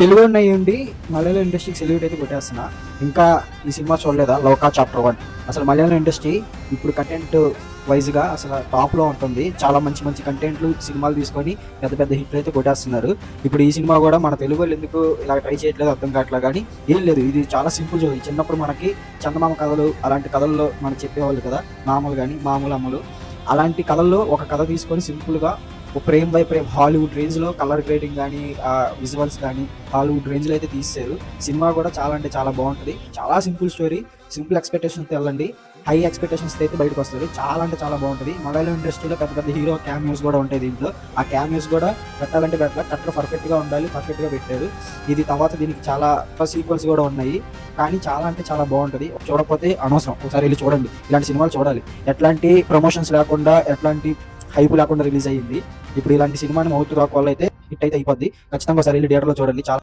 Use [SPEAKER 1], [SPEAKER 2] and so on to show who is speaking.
[SPEAKER 1] తెలుగు అయ్యుండి మలయాళం ఇండస్ట్రీకి సెల్యూట్ అయితే కొట్టేస్తున్నా. ఇంకా ఈ సినిమా చూడలేదా, లౌకా చాప్టర్ 1? అసలు మలయాళం ఇండస్ట్రీ ఇప్పుడు కంటెంట్ వైజ్గా అసలు టాప్లో ఉంటుంది. చాలా మంచి మంచి కంటెంట్లు సినిమాలు తీసుకొని పెద్ద పెద్ద హిట్లు అయితే కొట్టేస్తున్నారు. ఇప్పుడు ఈ సినిమా కూడా మన తెలుగు వాళ్ళు ఎందుకు ఇలా ట్రై చేయట్లేదు అర్థం కావట్లేదు. కానీ ఏం లేదు, ఇది చాలా సింపుల్ స్టోరీ. చిన్నప్పుడు మనకి చందమామ కథలు అలాంటి కథల్లో మనకు చెప్పేవాళ్ళు కదా, మామూలు కానీ మామూలు అమ్మలు. అలాంటి కథల్లో ఒక కథ తీసుకొని సింపుల్గా ఒక ప్రేమ్ బై ప్రేమ్ హాలీవుడ్ రేంజ్లో కలర్ గ్రేడింగ్ కానీ విజువల్స్ కానీ హాలీవుడ్ రేంజ్లో అయితే తీస్తారు. సినిమా కూడా చాలా అంటే చాలా బాగుంటుంది. చాలా సింపుల్ స్టోరీ, సింపుల్ ఎక్స్పెక్టేషన్స్తో వెళ్ళండి, హై ఎక్స్పెక్టేషన్స్తో అయితే బయటకు వస్తుంది. చాలా అంటే చాలా బాగుంటుంది. మలయాళం ఇండస్ట్రీలో పెద్ద పెద్ద హీరో క్యామియోస్ కూడా ఉంటాయి దీంట్లో. ఆ క్యామియోస్ కూడా పెట్టాలంటే కట్టర్ పర్ఫెక్ట్గా ఉండాలి, పర్ఫెక్ట్గా పెట్టారు. ఇది తర్వాత దీనికి చాలా సీక్వెల్స్ కూడా ఉన్నాయి. కానీ చాలా అంటే చాలా బాగుంటుంది. చూడకపోతే అనవసరం, ఒకసారి వెళ్ళి చూడండి. ఇలాంటి సినిమాలు చూడాలి. ఎట్లాంటి ప్రమోషన్స్ లేకుండా, ఎట్లాంటి హైప్ లేకుండా రిలీజ్ అయ్యింది. ఇప్పుడు ఇలాంటి సినిమాని మౌత్ రాక్ వల్ల అయితే హిట్ అయితే అయిపోద్ది. ఖచ్చితంగా ఒకసారి వెళ్ళి థియేటర్లో చూడండి. చాలా